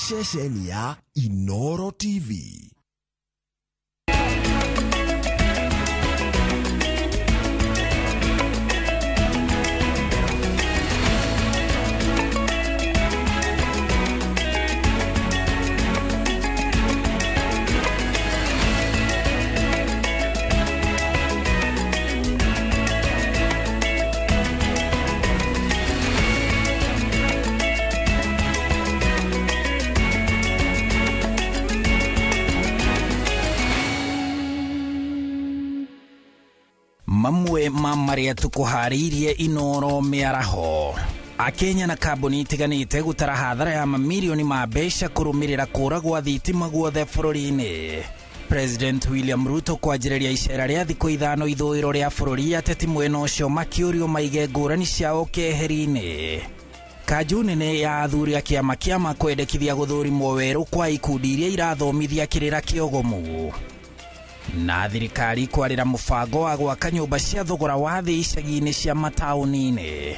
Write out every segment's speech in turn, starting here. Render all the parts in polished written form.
ceceni ya Inooro TV. Mamwe mamaria tukuharirie Inooro miaraho. Akenya na kambuni itiganite gutara hathara ya mamilioni ma mbeca kurumirira kuragwa thitima guothe bururi-ini. President William Ruto kwanjĩrĩria icera rĩa thikũ ithano ithũĩro rĩa bũrũri ateti mwena ũcio makĩũrio maige ngũrani ciao keheri-inĩ. Kanjũ nene ya athuri a kĩama kĩama kwendekithia gũthũrimwo werũ kwa ikundi iria irathomithia kĩrĩra kĩogomu. Na thirikari kwarĩra mũbango wa gwaka nyũmba cia thogora wa thĩ icagi-inĩ cia mataũni-inĩ.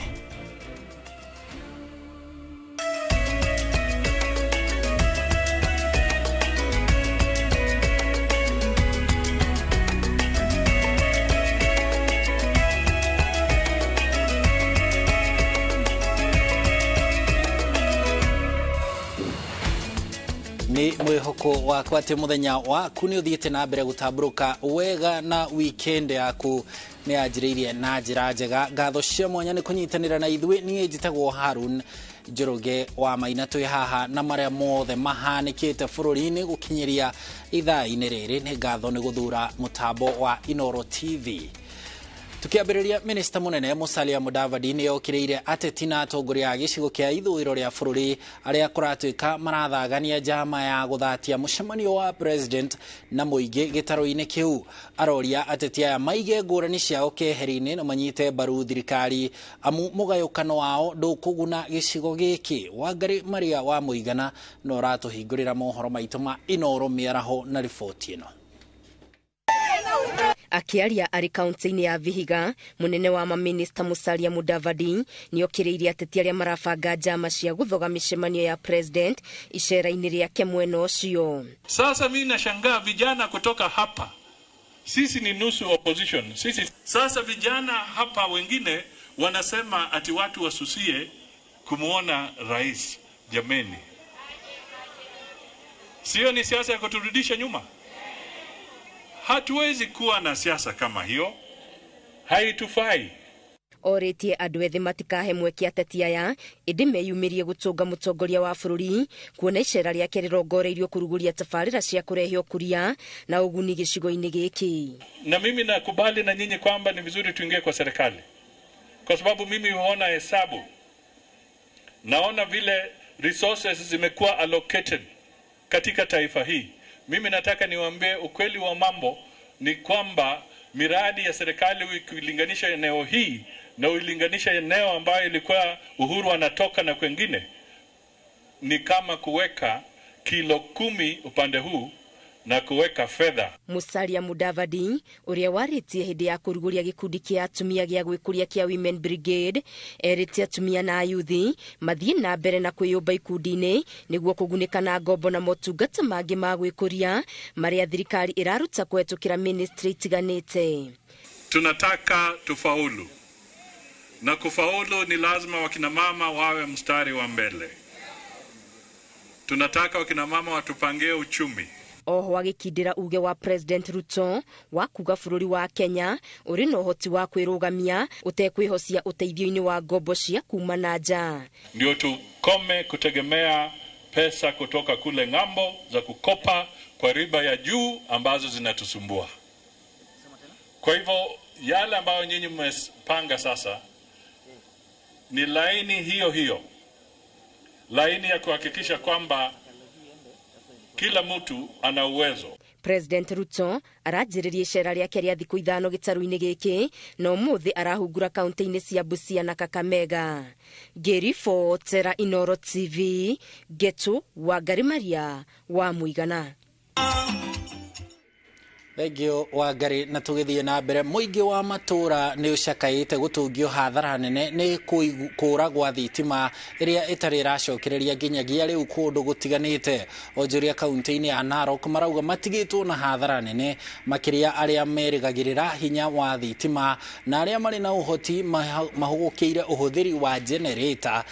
Ni mwihoko wakwa ati muthenya waku ni uthiite na mbere gutamburuka wega na weekend yaku ni anjiriirie na njira njega. Ngatho cia mwanya ni kunyitanira na ithui. Ni njitagwo Harun Njoroge wa Maina twi haha na maria mothe mahanikite bururi-ini gukinyiria ithaa-ini riri. Ni ngatho ni guthura mutambo wa Inooro TV. Tukiambĩrĩria Minister Munene Musalia Mudavadi ni okĩrĩire ateti na atongoria a gĩcigo kĩa ithũĩro rĩa bũrũri arĩa kũratuĩka marathagania njama ya gũthatia mũcemanio wa president na mũingĩ gĩtaro-inĩ kĩu. Aroria ateti aya maige ngũrani ciao keheri-inĩ na manyite mbaru thirikari amu mũgayũkano wao ndũkũguna gĩcigo gĩkĩ. Wangari Maria wa Mũigana no ratũhingũrĩra mohoro maitũ ma Inooro miaraho na riboti ĩno. Akiaria ari kaunti-ini ya Vihiga, munene wa maminista Musalia Mudavadi ni okĩrĩire ateti arĩa marabanga njama cia gũthoga mĩcemanio ya president icera-inĩ rĩake mwena ũcio. Sasa mimi nashangaa vijana kutoka hapa. Sisi ni nusu opposition. Sasa vijana hapa wengine wanasema ati watu wasusie kumuona rais. Jameni, sio ni siasa ya kuturudisha nyuma? Hatuwezi kuwa na siasa kama hiyo. Haitufai. Oretie andũ ethĩ matikahe mweke ateti aya ĩndĩ meyumĩrie gũtũnga mũtongoria wa bũrũri kuona icera rĩake rĩrongoreirio kũrugũria tabarĩra cia kũrehe ũkũria na ũguni gĩcigo-inĩ gĩkĩ. Na mimi nakubali na nyinyi kwamba ni vizuri tuingie kwa serikali, kwa sababu mimi huona hesabu, naona vile resources zimekuwa allocated katika taifa hii. Mimi nataka niwaambie ukweli wa mambo ni kwamba miradi ya serikali ukilinganisha eneo hii na ulinganisha eneo ambayo ilikuwa Uhuru anatoka na kwengine ni kama kuweka kilo 10 upande huu na kuweka fedha. Musalia Mudavadi uria waritie hindi ya kuruguria gikundi kia atumia gia gwikuria kia Women Brigade erite atumia na ayuthi mathie na mbere na kwiyumba ikundi-ini niguo kugunika na ngombo na motungata mangi ma gwikuria maria thirikari iraruta kwetukira ministry itiganite. Tunataka tufaulu, na kufaulu ni lazima wakina mama wawe mstari wa mbele. Tunataka wakina mama watupangie uchumi. Oho agĩkindĩra uge wa President Ruto wa kuga bũrũri wa Kenya ũrĩ na ũhoti wa kwĩrũgamia ũtekwĩhocia ũteithio-inĩ wa ngombo cia kuma na nja. Ndio tukome kutegemea pesa kutoka kule ng'ambo za kukopa kwa riba ya juu ambazo zinatusumbua. Kwa hivyo yale ambayo nyinyi mmepanga sasa ni laini hiyo, laini ya kuhakikisha kwamba kila mtu ana uwezo. President Ruto aranjĩrĩria icera rĩake rĩa thikũ ithano gĩtarũ-inĩ gĩkĩ na ũmũthĩ arahungura kaunti-inĩ cia Busia na Kakamega. Ngĩribotera Inooro TV, Getu Wangari Maria wa Mũigana. Thegio wa ngari na tugithie na mbere muingi wa matura ni ucakaite gutungio hathara nene ni kuura gwa thitima iria itari iracokereria nginyagia riu kundu gutiganite. Onjoria kaunti-ini ya Narok marauga matigitwo na hathara nene makiria aria merigagirira hinya wa thitima na aria mari na uhoti mahugukiire uhuthiri wa generator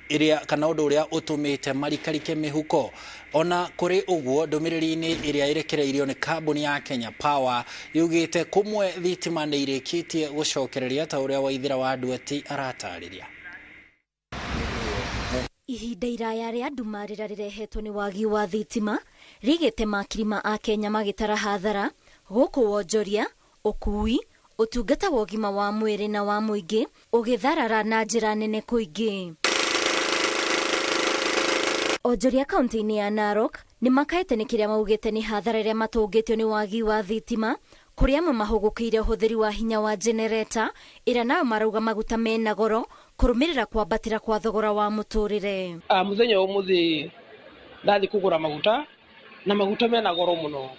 iria kana undu uria utumite marikarike mihuko. Ona kuri uguo ndumiriri-ini iria irekereirio ni kambuni ya Kenya Power yugite kumwe thitima ni irikitie gucokereria ta uria Waithira wa Nduati aratariria. Ihinda iraya ria ndumarira rirehetwo ni wagi wa thitima rigite makirima a Kenya magitara hathara guku wonjoria ukui utungata wa ũgima wa mwĩrĩ na wa mũingĩ ũgĩtharara na njĩra nene kũingĩ. Onjoria kaunti-inĩ ya Narok nĩ makaĩte nĩ kĩrĩa maugĩte nĩ hathara ĩrĩa matũngĩtio nĩ wagi wa thitima kũrĩa amwe mahũgũkĩire ũhũthĩri wa hinya wa generator ĩrĩa nayo marauga maguta mena goro kũrũmĩrĩra kwambatĩra kwa thogora wa mũtũrĩre. Mũthenya ũmũthĩ ndathi kũgũra maguta na maguta mena goro mũno.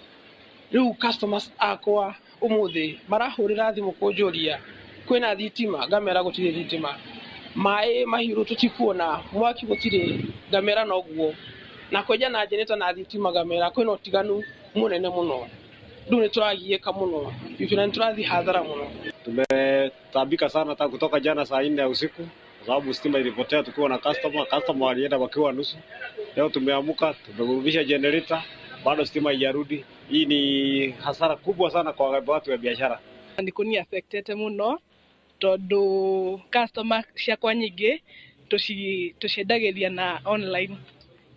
Rĩu customers akwa ũmũthĩ marahũrĩra thimũ kũnjũria kwĩna thitima, ngamera gũtirĩ thitima. Maĩ mahiũ tutikuona, mwaki gũtirĩ, ngamera noguo. Na kwenja na generator na thitima ngamera kwĩna ũtiganu mũnene mũno. Rĩu nĩ tũragiĩka mũno, na tũrathi hathara mũno. Tumetabika sana tangu kutoka jana saa 4 ya usiku kwa sababu stima ilipotea tukiwa na customer walienda wakiwa nusu. Leo tumeamuka, tumerudisha generator, bado stima haijarudi. Hii ni hasara kubwa sana kwa watu wa biashara. Ndikuni affected muno tondu customer ciakwa nyingĩ tuciendageria na online,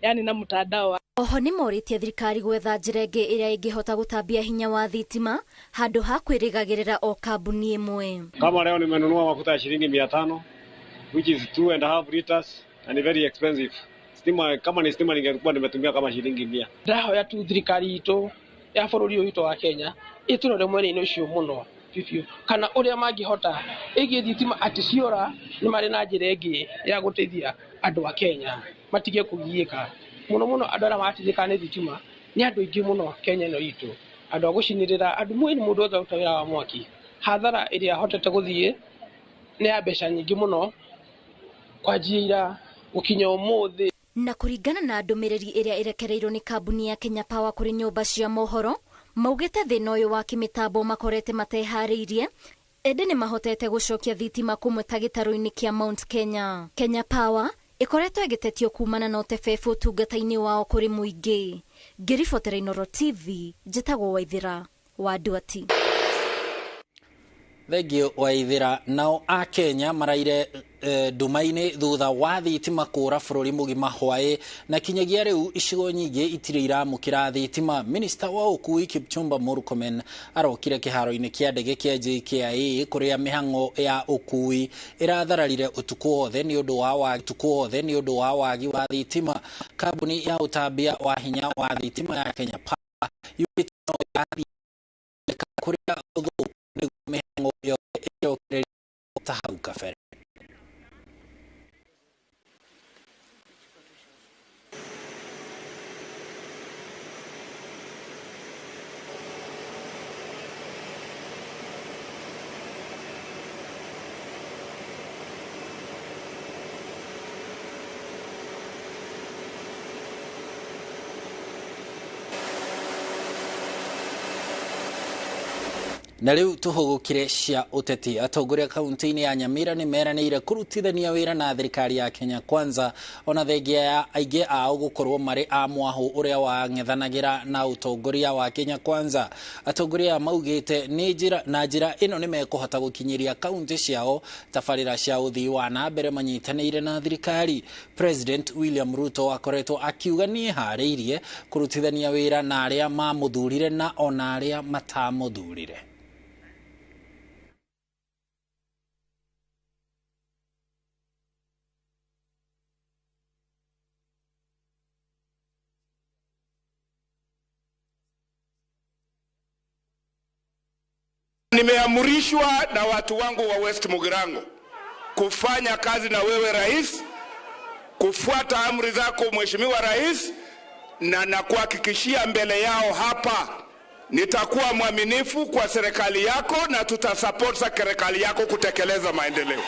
yani na mtandao. Oho nĩ morĩtie thirikari gwetha njĩra ĩngĩ ĩrĩa ĩngĩhota gũtambia hinya wa thitima handũ ha kwĩrĩgagĩrĩra o kambuni ĩmwe. Kama leo nimenunua mafuta ya shilingi 500 which is 2.5 liters and very expensive. Stima kama ni stima ningekuwa nimetumia kama shilingi 100. Ndahoya tu thirikari itũ ya bũrũri ũyũ wa Kenya ĩtũrore mwena-inĩ ũcio mũno bibiũ, kana ũrĩa mangĩhota ĩgiĩ thitima atĩ ciora nĩ marĩ na njĩra ĩngĩ ya gũteithia andũ a Kenya matige kũgiĩka mũno andũ arĩa matigĩka nĩ thitima nĩ andũ aingĩ mũno Kenya ĩno itũ, andũ a gũcinĩrĩra andũ mũndũ wothe ũruta wĩra wa mwaki. Hathara ĩrĩa hotete gũthiĩ nĩ ya mbeca nyingĩ mũno kwanjia ira gũkinya ũmũthĩ. Na kũringana na ndũmĩrĩri ĩrĩa ĩrekereirio nĩ kambuni ya Kenya Power kũrĩ nyũmba cia mohoro, maugĩte thĩna ũyũ wa kĩmĩtambo makorete mateharĩirie, ĩndĩ nĩ mahotete gũcokia thitima kũmwe ta gĩtarũ-inĩ kĩa Mount Kenya. Kenya Power ĩkoretwo ĩgĩtetio kumana na ũtebebu ũtungata-inĩ wao kũrĩ mũingĩ. Ngĩribotera Inooro TV, njĩtagwo Waithira wa Nduati. Thegio Waithira. Nao a Kenya maraire nduma-inĩ thutha wa thitima kũra bũrũri mũgima hwaĩ na kinyagia rĩu icigo nyingĩ itirĩ iramũkĩra thitima. Minister wa ũkui Kipchumba Murkomen arokire kĩharo-inĩ kĩa ndege kĩa JKIA kũrĩa mĩhang'o ya ũkui ĩrathararire ũtukũ wothe nĩ ũndũ wa wagi wa thitima. Kambuni ya ũtambia wa hinya wa thitima ya Kenya Power yugĩte no yathi kũrĩa ũthũku nĩguo mĩhang'o yothe ĩcokererie ta hau kabere. Na rĩu tũhũgũkire cia ũteti. Atongoria kaunti-inĩ ya Nyamira nĩ meranĩire kũrutithania wĩra na thirikari ya Kenya Kwanza ona thengia ya aingĩ ao gũkorwo marĩ a mwahũ ũrĩa wang'ethanagĩra na ũtongoria wa Kenya Kwanza. Atongoria maugĩte na njĩra ĩno nĩ mekũhota gũkinyĩria kaunti ciao tabarĩra cia ũthii wa na mbere manyitanĩire na thirikari. President William Ruto akoretwo akiuga nĩ harĩirie kũrutithania wĩra na arĩa mamũthurire na ona arĩa matamũthurire. Nimeamrishwa na watu wangu wa West Mugirango kufanya kazi na wewe rais, kufuata amri zako mheshimiwa rais, na nakuhakikishia mbele yao hapa nitakuwa mwaminifu kwa serikali yako na tutasupport serikali yako kutekeleza maendeleo.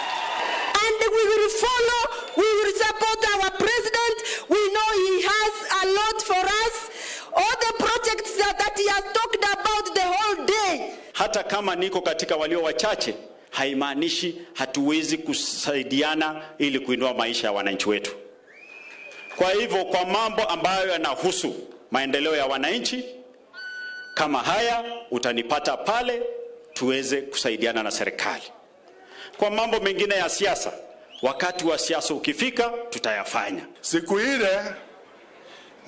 And we will follow, we will support our president. We know he has a lot for us. All the projects that he has talked about the whole day. Hata kama niko katika walio wachache, haimaanishi hatuwezi kusaidiana ili kuinua maisha ya wananchi wetu. Kwa hivyo kwa mambo ambayo yanahusu maendeleo ya wananchi kama haya, utanipata pale tuweze kusaidiana na serikali. Kwa mambo mengine ya siasa, wakati wa siasa ukifika tutayafanya. Siku ile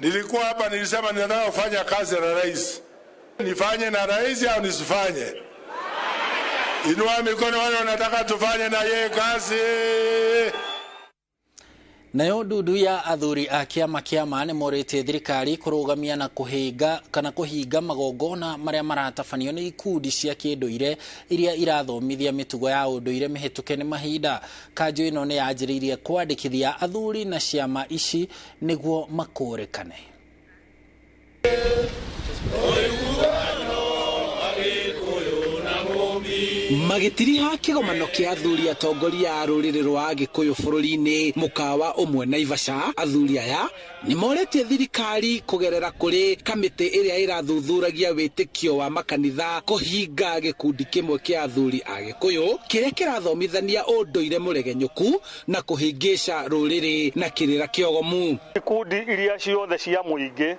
nilikuwa hapa, nilisema ninataka kufanya kazi na rais. Nifanye na rais au nisifanye? Inua mikono wale wanataka tufanye na yeye kazi. Nayo ndudu ya athuri a kiama kia mane morete thirikari kurugamia na kuhinga magongona maria maratafanio ni ikundi cia kinduire iria irathomithia mitugo ya unduire mihituke ni mahinda. Kanjo ino ni yanjiriirie kwandikithia athuri na ciama ici niguo makurekane. Magitiriha kigomano kia athuri atongoria a ruriri rwa Gikuyu bururi-ini mukawa umwe Naivasha. Athuri aya ni moretie thirikari kugerera kuri kamiti iria irathuthuragia witikio wa makanitha kuhinga gikundi kimwe kia athuri a Gikuyu kiria kirathomithania unduire muregenyuku na kuhingisha ruriri na kirira kiogomu. Gikundi iria ciothe cia muingi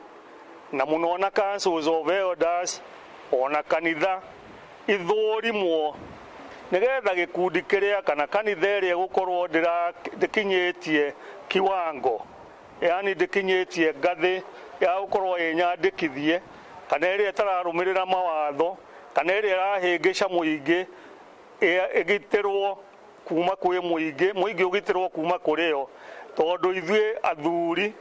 na muno na councils of elders ona kanitha ithurimwo nigetha gikundi kiria kana kanitha iria gukorwo ndikinyitie kiwango, yani ndikinyitie ngathi ya gukorwo inyandikithie, kana iria tararumirira mawatho, kana iria irahingisha muingi igitirwo kuma kwi muingi ugitirwo kuma kurio, tondu ithue athuri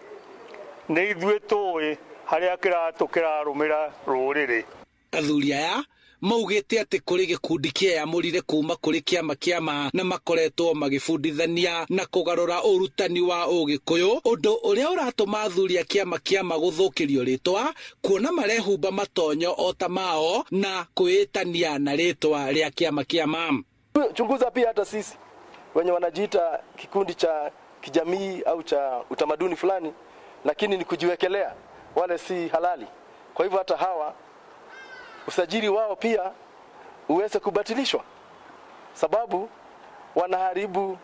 ni ithue tui haria kiratukirarumira ruriri. Athuri aya maugite ati kuri gikundi kia amurire kuma kuri kiama na makoretwo magifundithania na kugarura urutani wa Ugikuyu, undu uria uratuma athuri a kiama guthukirio ritwa kuona marehumba matonyo ota mao na kuitania na ritwa ria kiama. Chunguza pia hata sisi wenye wanajiita kikundi cha kijamii au cha utamaduni fulani, lakini ni kujiwekelea, wale si halali. Kwa hivyo hata hawa usajili wao pia uweze kubatilishwa, sababu wanaharibu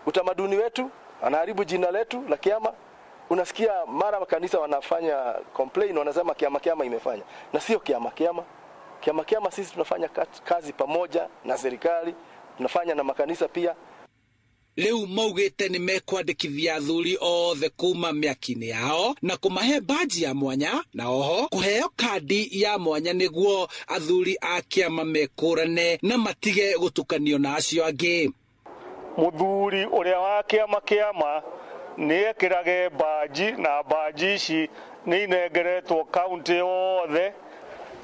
utamaduni wetu, wanaharibu jina letu la kiama. Unasikia mara makanisa wanafanya complain, wanasema kiama imefanya, na sio kiama. Kiama sisi tunafanya kazi pamoja na serikali, tunafanya na makanisa pia. Leu maugite ni mekwandikithia athuri othe kuma miakini yao na kumahe baji ya mwanya, na oho kuheo kandi ya mwanya niguo athuri a kiama mekurane na matige gutukanio na acio angi. Muthuri uria wa kiama ni ekirage baji, na baji ici ni inengeretwo kaunti othe,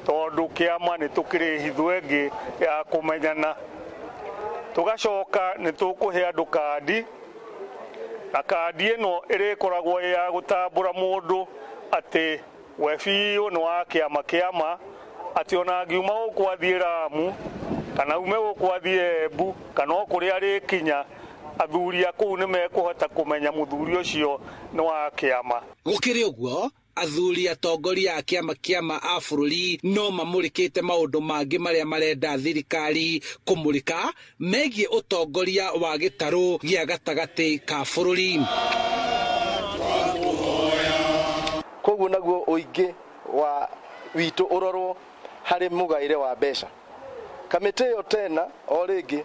tondu kiama ni tukiri hithwengi ya kumenyana. Tugacoka ni tukuhe andu kandi, na kandi ino irikoragwo ya gutambura mundu ati we biu ni wa kiama, ati ona ngiuma ukwathie Ramu kana ume ukwathie Embu kana okuria rikinya, athuri aku ni mekuhota kumenya muthuri ucio ni wa kiama. Gukiri uguo, athuri atongoria a kiama a bururi no mamurikite maundu mangi maria marenda thirikari kumurika megie utongoria wa gitaru gia gatagati ka bururi. Koguo naguo uingi wa witu urorwo hari mugaire wa besha. Kamite yo tena o ringi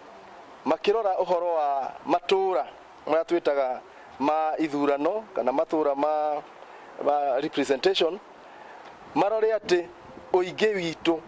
makirora uhoro wa matura maria twitaga ma ithurano kana matura ma representation, marore ati uingi witu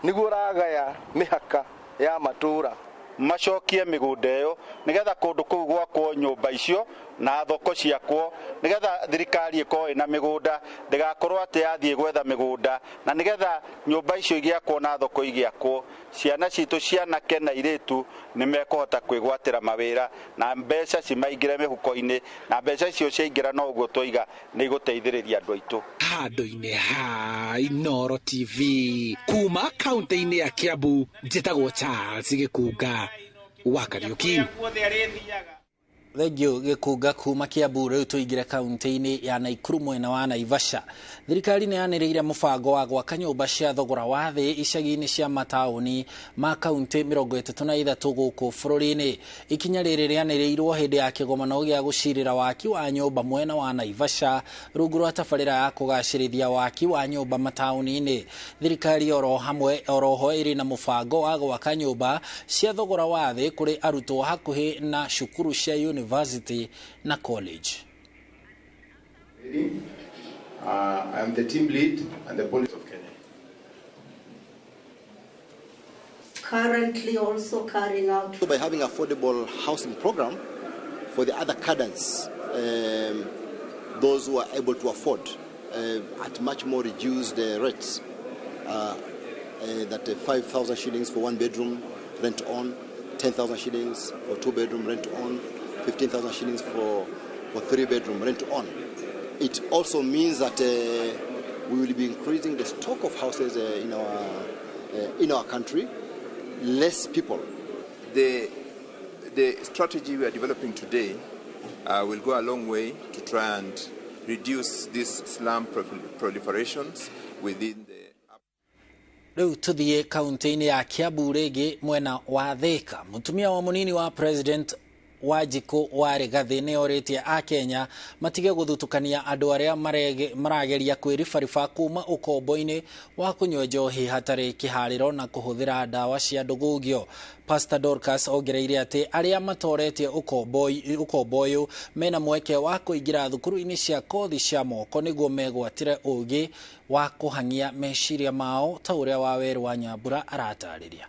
niguo ragaya mihaka ya matura, macokie migunda iyo nigetha kundu kuu gwakwo nyumba icio na thoko ciakwo nigetha thirikari iko ina migunda ndigakorwo ati yathie gwetha migunda na nigetha nyumba icio igiakwo na thoko igiakwo ciana citu cianake na iritu nimekuhota kwigwatira mawira na mbeca cimaingire mihuko-ini na mbeca icio ciaingira no uguo toiga ni iguteithiriria andu aitu. Handu-ini ha Inooro TV kuma kaunti-ini ya Kiambu, njitagwo Charles Gikunga wa Kariuki. Thegio Gikunga kuma Kiambu. Riu tuigire kaunti-ini ya Naikuru mwena wa Naivasha. Thirikari nĩ yanĩrĩire mũbango wa gwaka nyũmba cia thogora wa thĩ icagi-inĩ cia mataũni ma kaunti 33 gũkũ bũrũri-inĩ. Ikinya rĩrĩ rĩanĩrĩirwo hĩndĩ ya kĩgomano gĩa gũcirĩra waki wa nyũmba mwena wa Naivasha rungu rwa tabarĩra ya kũgacĩrithia waki wa nyũmba mataũni-inĩ. Thirikari oroho ĩrĩ na mũbango wa gwaka nyũmba cia thogora wa thĩ kũrĩ arutwo hakuhĩ na cukuru cia university na college. I am the team lead and the police of Kenya. Currently also carrying out by having affordable housing program for the other cadres, those who are able to afford at much more reduced rates, that 5,000 shillings for 1 bedroom rent on, 10,000 shillings for 2 bedroom rent on, 15,000 shillings for 3 bedroom rent on. It also means that we will be increasing the stock of houses in our country. Less people. The strategy we are developing today will go a long way to try and reduce these slum proliferations within the. Riu tuthie kaunti-ini ya Kiambu rĩngĩ mwena wa Thika. Mutumia wa munini wa president Wanjiku wa Rigathi nĩ orĩtie a Kenya matige gũthutũkania andũ arĩa marageria kwĩribariba kuma ũkombo-inĩ wa kũnyua njohi hatarĩ kĩharĩro na kũhũthĩra ndawa cia ndũgũgio. Pastor Dorcas ongereire atĩ arĩa matoretie ũkombo ũyũ mena mweke wa kũingĩra thukuru-inĩ cia kothi cia moko nĩguo megwatĩre ũgĩ wa kũhang'ia meciria mao ta ũrĩa Waweru wa Nyambura aratarĩria.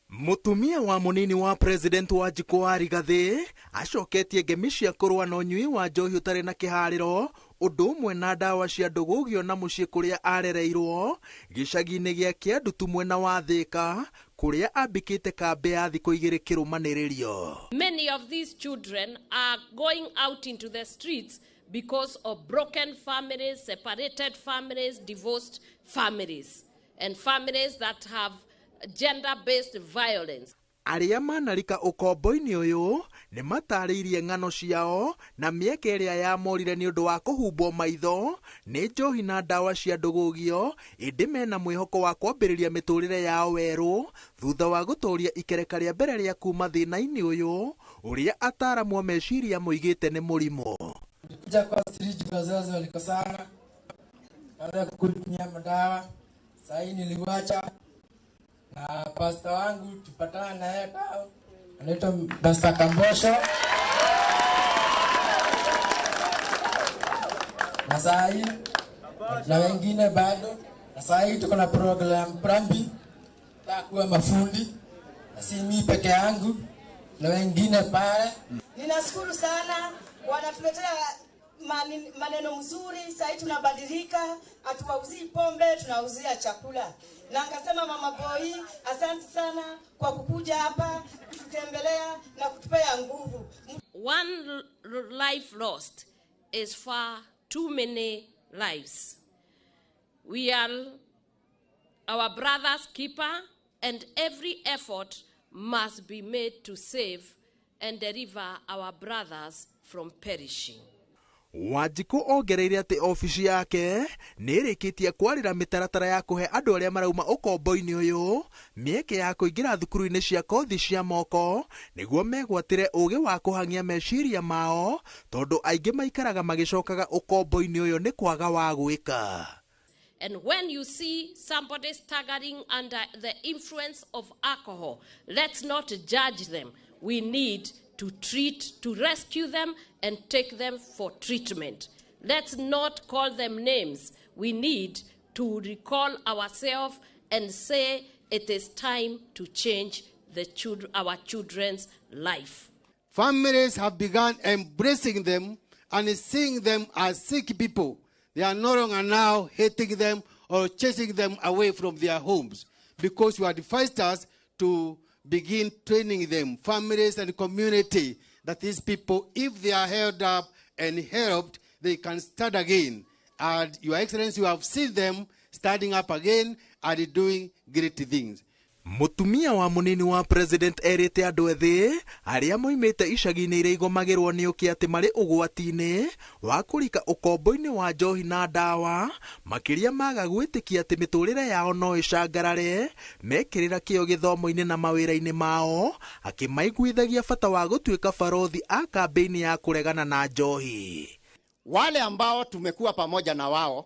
Mutumia wa munini wa president Wanjiku wa Rigathi acoketie ngemi cia kũrũa na ũnyui wa njohi ũtarĩ na kĩharĩro ũndũ ũmwe na ndawa cia ndũgũgio na mũciĩ kũrĩa arereirwo gĩcagi-inĩ gĩa Kĩandutu mwena wa Thika kũrĩa ambĩkĩte kambĩ ya thikũ 2 kĩrũmanĩrĩrio. Many of these children are going out into the streets because of broken families, separated families, divorced families, and families that have gender-based violence. Arĩa manarika ũkombo-inĩ ũyũ nĩ matarĩirie ng'ano ciao na mĩeke ĩrĩa yamorire nĩ ũndũ wa kũhumbwo maitho nĩ njohi na ndawa cia ndũgũgio ĩndĩ mena mwĩhoko wa kwambĩrĩria mĩtũrĩre yao werũ thutha wa gũtũũria ikereka rĩa mbere rĩa kuma thĩna-inĩ ũyũ ũrĩa ataaramu a meciria moigĩte nĩ mũrimũ. Kuja kwa street wazazi walikosana, baada kukunywa madawa, sasa niliwacha na pastor wangu tupatana na yeye tao anaitwa Pastor Kambosho. Na sasa na wengine bado, na sasa tuko na program Prambi ya kuwa mafundi, na si mimi peke yangu na wengine pale. Ninashukuru sana wanatuletea maneno mzuri. Sasa tunabadilika, hatuwauzii pombe, tunauzia chakula. Na akasema Mama Boy, asante sana kwa kukuja hapa kututembelea na kutupea nguvu. One life lost is far too many lives. We are our brother's keeper, and every effort must be made to save and deliver our brothers from perishing. Wanjiku ongereire atĩ ofici yake nĩ ĩrĩkĩtie kwarĩra mĩtaratara ya kũhe andũ arĩa marauma ũkombo-inĩ ũyũ mĩeke ya kũingĩra thukuru-inĩ cia kothi cia moko nĩguo megwatĩre ũgĩ wa kũhang'ia meciria mao tondũ aingĩ maikaraga magĩcokaga ũkombo-inĩ ũyũ nĩ kwaga wa gwĩka. And when you see somebody staggering under the influence of alcohol, let's not judge them. We need to rescue them and take them for treatment. Let's not call them names. We need to recall ourselves and say it is time to change our children's life. Families have begun embracing them and seeing them as sick people. They are no longer now hating them or chasing them away from their homes, because you advised us to begin training them, families and community, that these people, if they are held up and helped, they can start again. And Your Excellency, you have seen them starting up again and doing great things. Mutumia wa munini wa president erite andu ethi aria moimite icagi-ini iria igomagirwo ni uki ati mari ugwati-ini wa kurika ukombo-ini wa njohi na ndawa makiria maga gwitikia ati miturire yao no icangarare mekirira kio githomo-ini na mawira-ini mao akimaiguithagia bata wa gutuika barothi a kampeini ya kuregana na njohi. Wale ambao tumekuwa pamoja na wao,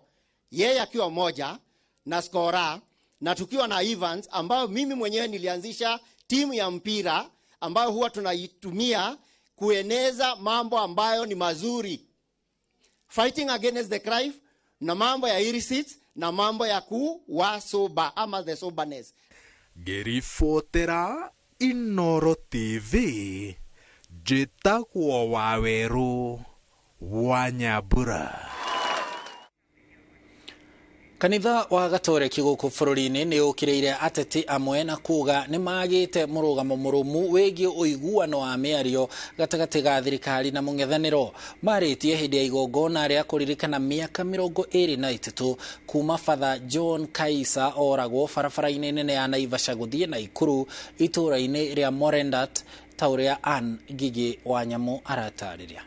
yeye akiwa moja na Skora na tukiwa na Evans, ambao mimi mwenyewe nilianzisha timu ya mpira ambayo huwa tunaitumia kueneza mambo ambayo ni mazuri, fighting against the crime, na mambo ya illicit, na mambo ya kuwa sober ama the soberness. Gerifotera Inooro TV, jitagwo Waweru wa Nyambura. Kanitha wa Gatoreki guku bururi-ini ni ukiriire ateti amwe na kuga ni magite murugamo murumu wegi uiguano wa miario gatagati ga thirikari na mung'ethaniro. Maritie hindi ya igongona ria kuririkana miaka 23 kuma Father John Kaisser oragwo barabara-ini nene ya Naivasha guthie Naikuru itura-ini ria Morendat, tauria Ann Gigi wa Nyamu aratariria.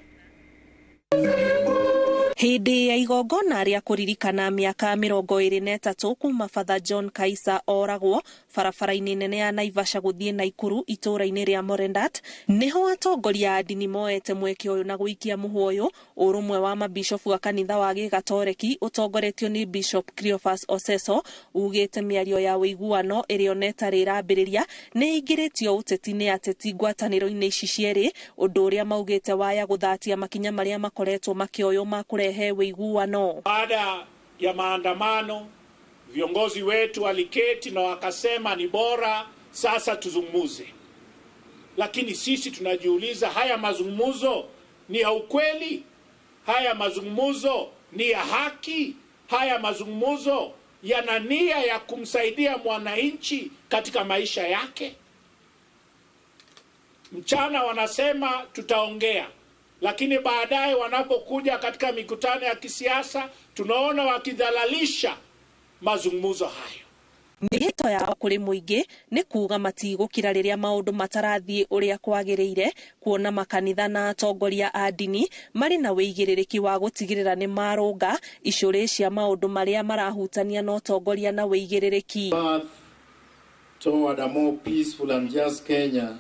Hindi ya igongona ria kuririkana miaka 23 kuma Father John Kaisser oragwo barabara-ini nene ya Naivasha guthie Naikuru itura-ini ria Morendat, niho atongoria a dini moete mweke uyu na guikia muhoyo urumwe wa mabishofu wa kanitha wa Gatoreki utongoretio ni Bishop Cleophas Oseso ugite miario ya wiguano irioneta rirambiriria ni ingiritio uteti-ini ateti ngwataniro-ini ici cieri, undu uria maugite waya guthatia makinya maria makoretwo makioyo makurehe wiguano. Baada ya maandamano, viongozi wetu waliketi na wakasema ni bora sasa tuzungumuze. Lakini sisi tunajiuliza, haya mazungumuzo ni ya ukweli? Haya mazungumuzo ni ya haki? Haya mazungumuzo yana nia ya kumsaidia mwananchi katika maisha yake? Mchana wanasema tutaongea, lakini baadaye wanapokuja katika mikutano ya kisiasa tunaona wakidhalalisha mazungumzo hayo. Mihito yao kuri muingi ni kuga matigukira riria maundu matarathie uria kwagiriire, kuona makanitha na atongoria a dini mari na wigiririki wa gutigirira ni marunga icuri cia maundu maria marahutania na utongoria na wigiririki. Toward a more peaceful and just Kenya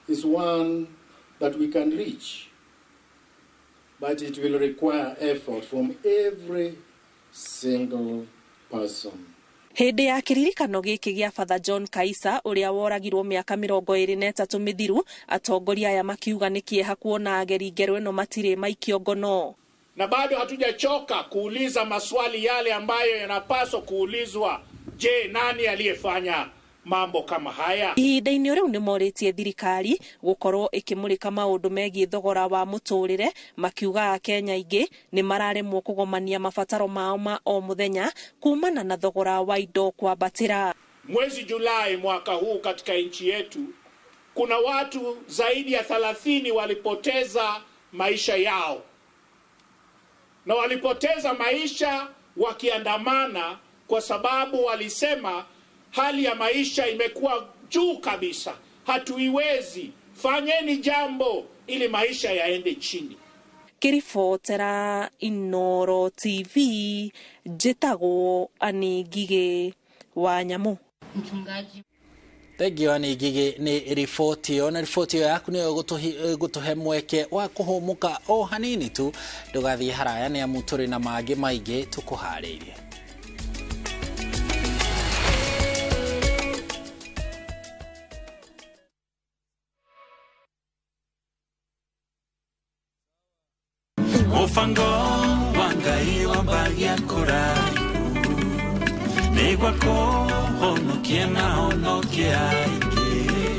is one that we can reach, but it will require effort from every single person. Hindi ya kiririkano giki gia Father John Kaisser uria woragirwo miaka 23 mithiru, atongoria aya makiuga ni kieha kuona ageri ngeru ino matire maikio ngono. Na bado hatujachoka kuuliza maswali yale ambayo yanapaswa kuulizwa. Je, nani aliyefanya mambo kama haya? Ihinda-ini riu ni moritie thirikari gukorwo ikimurika maundu megie thogora wa muturire, makiuga Kenya ingi ni mararemwo kugomania mabataro mao ma o muthenya kumana na thogora wa indo kwambatira. Mwezi Julai mwaka huu katika nchi yetu kuna watu zaidi ya 30 walipoteza maisha yao, na walipoteza maisha wakiandamana kwa sababu walisema hali ya maisha imekuwa juu kabisa, hatuiwezi, fanyeni jambo ili maisha yaende chini. Kirifotera Inooro TV, jitagwo Ann Gigi wa Nyamu. Mchungaji Thank Ann Gigi ni ripoti yo, na ripoti yaku ni gutuhe mweke wa kuhumuka o hanini tu, ndugathie haraya ni amuturi na magi maige tukuharirie. Ofango wangai wambagia kurai Negwa ko ono kiena ono kiai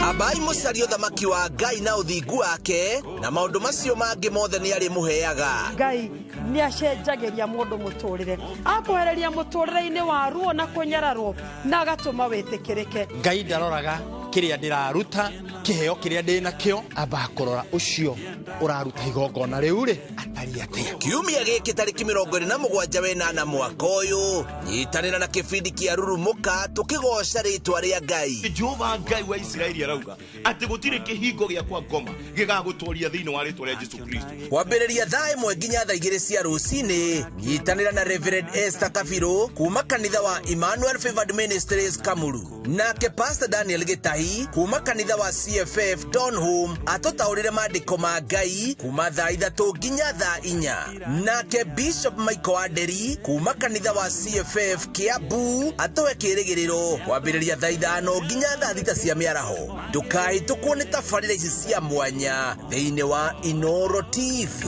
abai mucario thamaki wa Ngai na uthingu wake na maundu macio mangi mothe ni ari muheaga. Ngai ni acenjagiria mundu muturire akuhereria muturire-ini wa ruo na kunyararwo na agatuma witikirike. Ngai ndaroraga kiria ndiraruta kiheo kiria ndina kio amba kurora ucio uraruta igongona riu ri atari atia. Kiumia giki tariki 27 mwaka uyu nyitanira na kibindi kia rurumuka tukigoca ritwa ria Ngai. Jehova Ngai wa Israeli arauga ati gutire kihingo gia kwa ngoma gigagutwaria thiini wa ritwa ria Jesu Kristo. Kwambiriria thaa 1 nginya thaa 2 cia rucini nyitanira na Reverend Esther Kabiru kuma kanitha wa Emmanuel Favored Ministries Kamuru, nake Pastor Daniel Gitahi kuma kanitha wa CFF Donholm atotaurire maandiko ma Ngai kuma thaa 3 nginya thaa 4, nake Bishop Michael Aderi kuma kanitha wa CFF Kiambu atowe kirigiriro kwambiriria thaa 5 nginya thaa 6 cia miaraho. Ndukai tukuone tafarira ici cia mwanya thiini wa Inooro TV.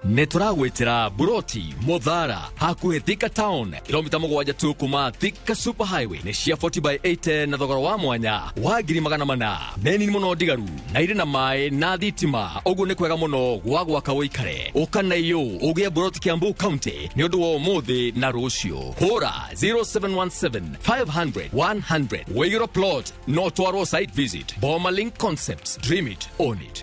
Neturagwitira Buroti Modhara hakuhe Thika Town kilomita 7 tu kuma Thika Super Highway ni cia 40/80 na thogora wa mwanya wa 400 neni muno digaru na ire na mai na thitima ogu ni kwega muno gwa gwaka woikare ukana iyo ugie Buroti Kiambu County ni undu wa muthi na rucio hora 0717 500 100 Wigiro plot no twaro site visit Boma Link Concepts, dream it, own it.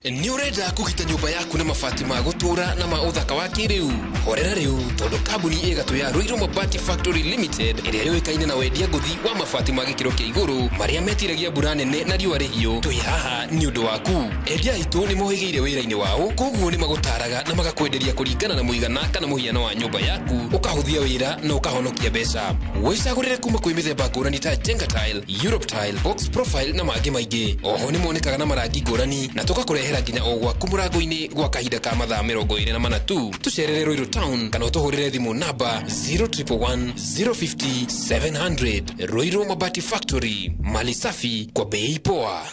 Ni urenda kugita nyumba yaku na mabati ma gutura na ma uthaka wa kiriu horera riu tondu kambuni igatu ya Ruiru Mabati Factory Limited iria yoikaine na wendia nguthi wa mabati ma gikiro kia iguru maria metiragia mbura nene na riua rihio twi haha ni undu waku. Endia itu ni mohigeire wira-ini wao koguo ni magutaraga na magakwenderia kuringana na muigana kana muhiano wa nyumba yaku ukahuthia wira na ukahonokia mbeca. Wicagurire kuma kwi mithemba ngurani ta Jenga Tile, Europe Tile, Box Profile na mangi maingi. Oho ni monekaga na marangi ngurani na tugakurehera nginya o gwaku murango-ini gwa kahinda ka mathaa 24 tu. Tucerere Ruiru Town kana utuhurire thimu namba 0111 050 700. Ruiru Mabati Factory, mali safi kwa bei poa.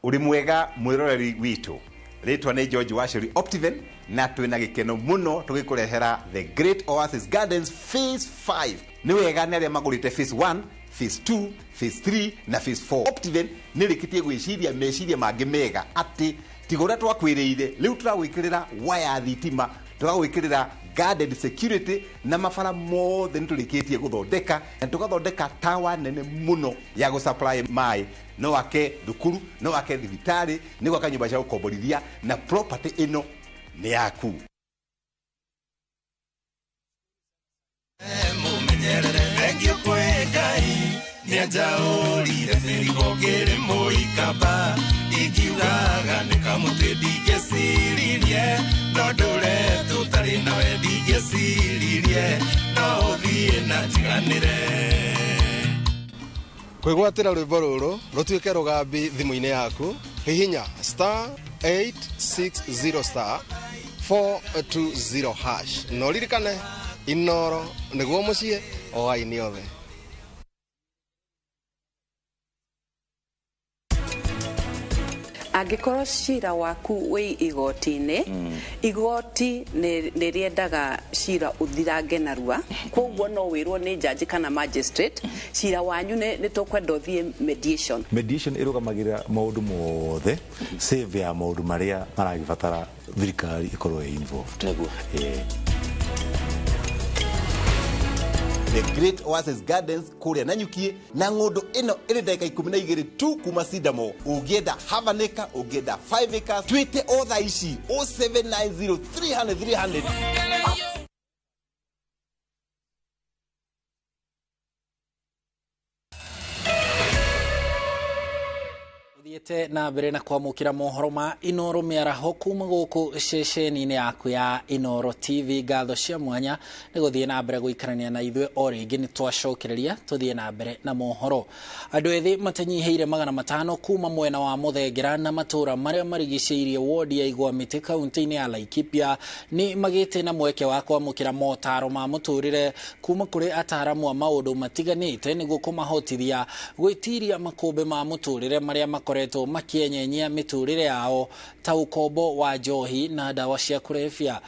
Uri mwega mwiroreri witu, ritwa ni George Washiri Optiven na twina gikeno muno tugikurehera The Great Oasis Gardens Phase 5. Ni wega ni aria magurite Phase 1, Phase 2, Phase 3 na Phase 4. Optiven nirikitie gwiciria meciria mangi mega ati tigora twakwiriire riu turagwikirira waya thitima, turagwikirira guarded security na mafara mothe niturikitie guthondeka na tugathondeka tawa nene muno ya gusupply mai no wake thukuru no wake thibitari ni gwaka nyumba cia gukomborithia na property ino ni yaku. Thank kwegai niajaurire mirigo ngiri muikamba ikiugaga nikamutindingeciririe no ndure tutari nawe ndingeciririe no uthie na njiganire. Kwigwatira rwimbo ruru rutuike rugambi thimu-ini yaku hihinya *860 *420# no ririkane Inooro niguo mucie o aini othe. Angĩkorwo cira waku wĩ igoti-inĩ igoti nĩ rĩendaga cira ũthirange narua koguo no wĩrwo nĩ jaji kana magistrate cira wanyu nĩ tũkwenda ũthiĩ mediation. Mediation ĩrũgamagĩrĩra maũndũ mothe save ya maũndũ marĩa maragibatara thirikari ikorwo involved. The Great Oasis Gardens kuria Nanyuki na ng'ondo ino iri ndagika 12 tu kuma Sidamo. Ugienda half an acre, ugienda 5 acres, twite otha ici 0790 300 Thiete na mbere na kwamukira mohoro ma Inooro miaraho kuma guku ceceni-ini yaku ya Inooro TV. Ngatho cia mwanya ni guthie na mbere guikarania na ithwe o ringi ni twacokereria tuthie na mbere na mohoro. Andu ethi matanyiheire 500 kuma mwena wa Muthengera na matura maria marigiceirie wodi ya Igwamiti kaunti-ini ya Laikipia ni magite na mweke wa kwamukira motaro ma muturire kuma kuri ataramu a maundu matiganite niguo kumahotithia gwitiria makumbi ma muturire maria makoretwo makienyenyia miturire yao ta ukombo wa njohi na dawa cia kulevya.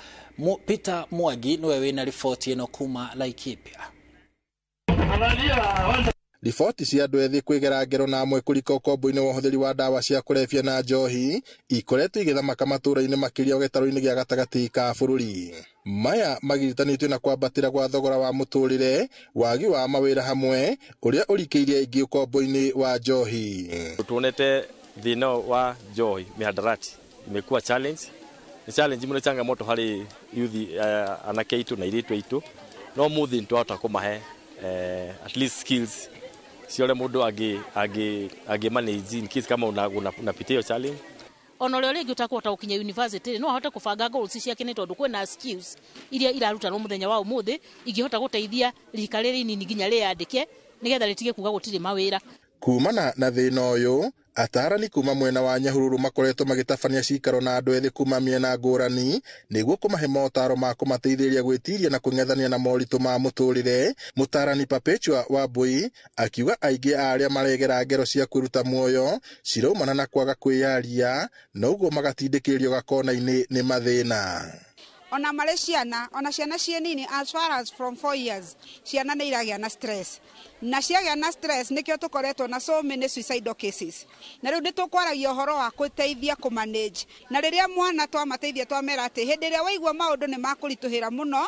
Peter Mwangi niwe wina riboti ino kuma Laikipia. Riboti cia andu ethi kwigera ngero na amwe kurika ukombo-ini wa uhuthiri wa dawa cia kulevya na njohi ikoretwo igithamaka matura-ini makiria gitaro-ini gia gatagati ka bururi. Maya magiritanitwe na kwambatira gwa thogora wa muturire, wagi wa mawira hamwe uria urikeirie ingi ukombo-ini wa njohi. Tuonete thina wa njohi mihadarati imekuwa challenge. Ni challenge mune changamoto hari youth anake itu na iritu itu. No muthi ntwata kumahe at least skills siole mundu agi manage in case kama unapitia hiyo challenge. Onole regi utakuwa ukinya university no hota kufanga goals ciake ni tondu kwena skills iria iraruta no muthenya wa umuthi ingihota guteithia rikariri nini nginya riandike nigetha ritige kuga gutiri mawira. Kumana na thina uyu atarani kuma mwena wa Nyahururu makoretwo magitabania cikaro na andu ethi kuma miena ngurani niguo kumahe motaro ma kumateithĩrĩria gwĩtiria na kung'ethania na moritũ ma muturire. Mutarani Perpetua Wambui akiuga aingĩ aria maregera ngero cia kwiruta muoyo ciraumana na kwaga kwĩyaria noguo magatindĩkĩrĩrio gakona-inĩ nĩ mathĩna. Ona mare ciana, ona ciana cienini as far as from 4 years, ciana nĩ iragia na stress. Na ciagia na stress nikio tukoretwo na so many suicidal cases. Na riu nditukwaragia uhoro wa kuteithia ku manage. Na riria mwana twamateithia twamera ati hindi ria waigua maundu ni makurituhira muno,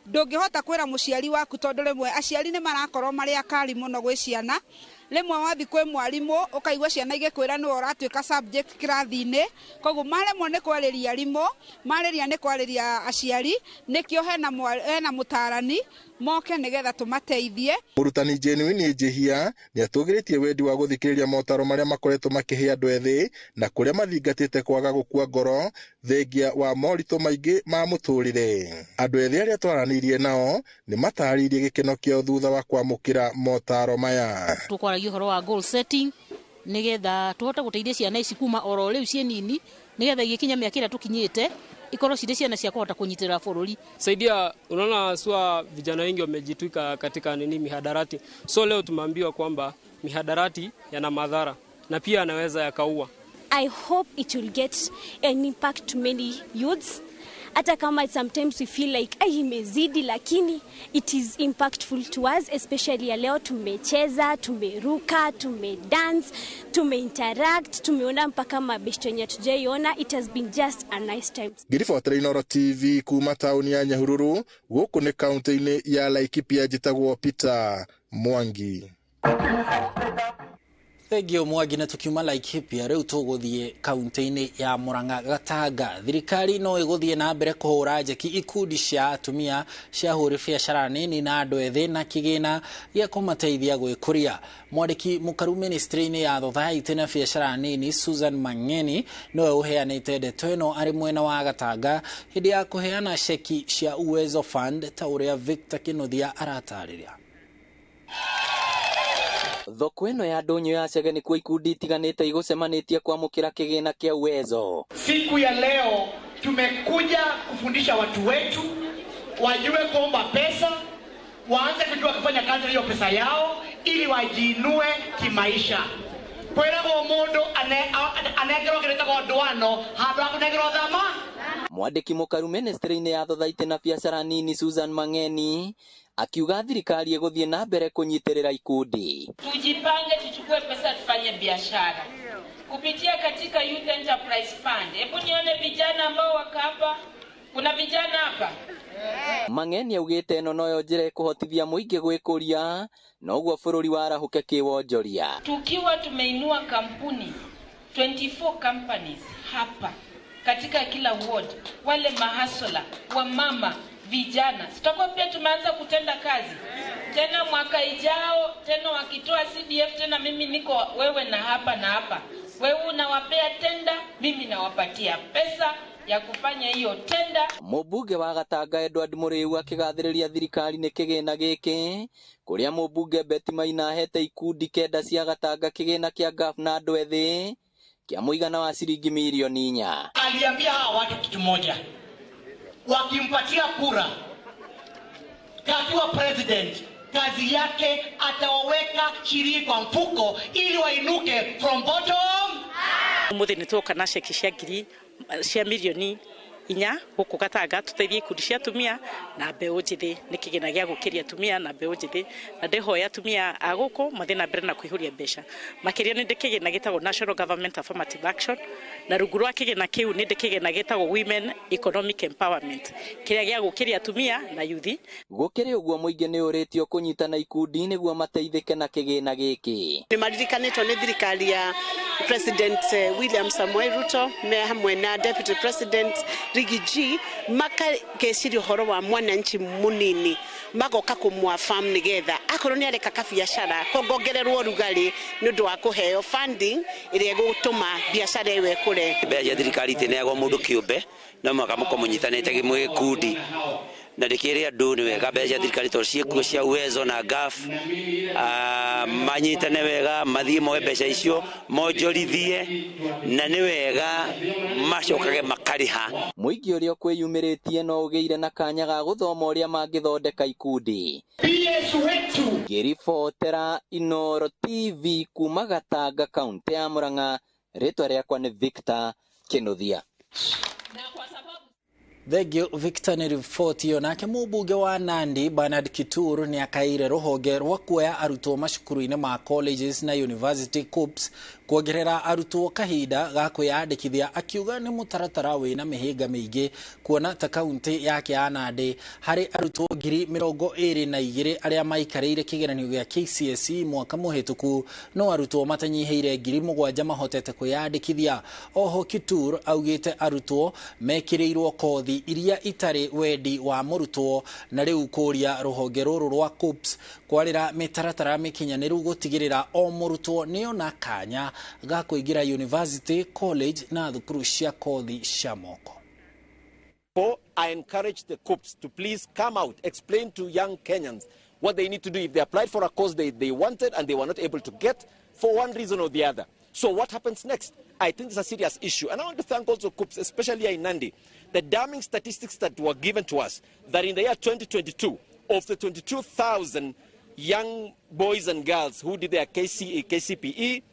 ndungihota kwira muciari waku tondu rimwe aciari ni marakorwo mari akari muno gwi ciana. Rimwe wathi kwi mwarimu ukaigua ciana igikwira no uratuika subject kirathi-ini, koguo maremwo ni kwariria arimu, mariria ni kwariria aciari, nikio hena mutarani moke nigetha tumateithie. Murutani Genuine Njihia ni atugiritie wendi wa guthikiriria motaro maria makoretwo makihe andu ethi na kuria mathingatite kwaga gukua ngoro thengia wa moritũ maingi ma muturire. Andu ethi aria twaranirie nao ni mataririe gikeno kiao thutha wa kwamukira motaro maya. Tukwaragia uhoro wa goal setting nigetha tuhote guteithia ciana ici kuma oro riu cienini nigetha igikinya miaka ira tukinyite ikorwo cirĩ ciana cia kuhota kunyitirira bururi. Saidia, unaona sua vijana wengi wamejitwika katika mihadarati. So leo tumeambiwa kwamba mihadarati yana madhara na pia yanaweza yakaua. I hope it will get an impact to many youths. Hata kama sometimes we feel like imezidi, lakini it is impactful to us, especially ya leo tumecheza, tumeruka, tumedance, tumeinteract, tumeona mpaka mabeshto yenye tujaiona. It has been just a nice time. Ngiribotera Inooro TV kuma tauni ya Nyahururu guku ni kaunti-ini ya Laikipia njitagwo Peter Mwangi. Thegio Mwangi na tukiuma Laikipia riu tuguthie kaunti-ini ya Murang'a Gatanga. Thirikari no iguthie na mbere kuhura njeki ikundi cia atumia cia huri biacara nini na andu ethi na kigina gia kumateithia gwikuria. Mwandiki mukaru ministry-ini ya thothaiti na biacara nini Susan Mangeni nowe uheanite ndeto ino ari mwena wa Gatanga hindi ya kuheana ceki cia Uwezo Fund ta uria Victor Kinuthia aratariria. Thoko ino ya ndonyo ya cege ni kwa ikundi itiganite igucemanitie kwamukira kigina kia Uwezo. Siku ya leo tumekuja kufundisha watu wetu wajue kuomba pesa, waanze kujua kufanya kazi hiyo pesa yao ili wajiinue kimaisha. Kwera mundu anegerwo kireta kwa ndwano handu akunegerwo thama. Mwandiki mukaru ministry-ini ya thothaiti na biacara nini Susan Mangeni akiuga thirikari iguthie na mbere kunyitirira ikundi. Tujipange, tuchukue pesa tufanye biashara kupitia katika Youth Enterprise Fund. Hebu nione vijana ambao wako hapa. Kuna vijana hapa? Mangeni augite ino noyo njira kuhotithia muingi gwikuria noguo bururi warahuke kiwonjoria. Tukiwa tumeinua kampuni 24 companies hapa katika kila ward, wale mahasola wa mama vijana tutakuwa pia tumeanza kutenda kazi tena mwaka ijao, tena wakitoa CDF tena mimi niko wewe na hapa Wewe unawapea tenda, mimi nawapatia pesa ya kufanya hiyo tenda. Mũmbunge wa Gatanga Edward Mũrĩu akĩgathĩrĩria thirikari nĩ kĩgĩna gĩkĩ, kũrĩa mũmbunge Betty Maina ahete ikundi kenda cia Gatanga kĩgĩna kĩa GAF na andũ ethĩ kia mũigana wa shilingi milioni 4. Aliambia hawa watu kitu moja, wakimpatia kura akiwa president, kazi yake atawaweka shilingi kwa mfuko ili wainuke from bottom. Umuthi nitoka na sheki cia ngiri cia milioni 4 huko Gatanga tuteithie ikundi cia atumia na mbeũ njĩthĩ nĩ kĩgĩna gĩa gũkĩria atumia na mbeũ njĩthĩ na ndĩhoya atumia a gũkũ mathĩna mbere na kũihũria mbeca makĩria nĩ kĩgĩna gĩtagwo National Government Affirmative Action na rungu rwa kĩgĩna kĩu nĩ kĩgĩna gĩtagwo Women Economic Empowerment kĩrĩa gĩa gũkĩria atumia na yuthi. Gũkĩrĩ ũguo mũingĩ nĩ ũrĩtio kũnyitana ikundi nĩguo mateithĩke na kĩgĩna gĩkĩ. Nĩ maririkanĩtwo nĩ thirikari ya President William Samoei Ruto me hamwe na Deputy President Rigi G makageciria ũhoro wa mwananchi munini magoka kũmwa farm nigetha akorwo nĩ areka kabiacara kongongererwo rugari nĩ ũndũ wa kũheo funding ĩrĩa gũtũma biacara ĩyo ĩkũre. Mbeca thirikari ĩtĩneagwo mũndũ kĩũmbe no mũnyitanĩte gĩkundi na ndĩkĩrĩ andũ nĩ wega mbeca thirikari to ciĩkuo cia Uwezo na GAF manyitane wega mathiĩ moe mbeca icio monjorithie na nĩ wega macokage makariha. Mũingĩ ũrĩa kwĩyumĩrĩtie no ũgĩire na kanya ga gũthoma ũrĩa mangĩthondeka ikundi. Ngĩribotera Inooro TV kuma Gatanga kaunti ya Murang'a, rĩtwa rĩakwa nĩ Victor Kĩnuthia. Thegio Victor nĩ riboti yo. Nake mũmbunge wa Nandi Bernard Kituru nĩ akaire rũhonge rwa kuoya arutwo macukuru-inĩ ma colleges na university CUPS kuongerera arutwo kahinda ga kwĩyandĩkithia, akiuga nĩ mũtaratara wĩna mĩhĩnga mĩingĩ kuona ta kaunti yake ya Nandi harĩ arutwo 22,000 arĩa maikarĩire kĩgeranio gĩa KCSE mwaka mũhĩtũku no arutwo matanyihĩire 7,000 mahotete kwĩyandĩkithia. Oho Kituru augĩte arutwo mekĩrĩirwo kothi iria itarĩ wendi wa mũrutwo na rĩu kũria rũhonge rũrũ rwa CUPS kwarĩra mĩtaratara mĩkinyanĩru gũtigĩrĩra o mũrutwo nĩona kanya ga kũingĩra university, college na thukuru cia kothi cia moko. I encourage the CUPS to please come out, explain to young Kenyans what they need to do if they applied for a course they wanted and they were not able to get for one reason or the other. So what happens next? I think it's a serious issue. And I want to thank also CUPS, especially in Nandi, the damning statistics that were given to us, that in the year 2022, of the 22,000 young boys and girls who did their KCSE,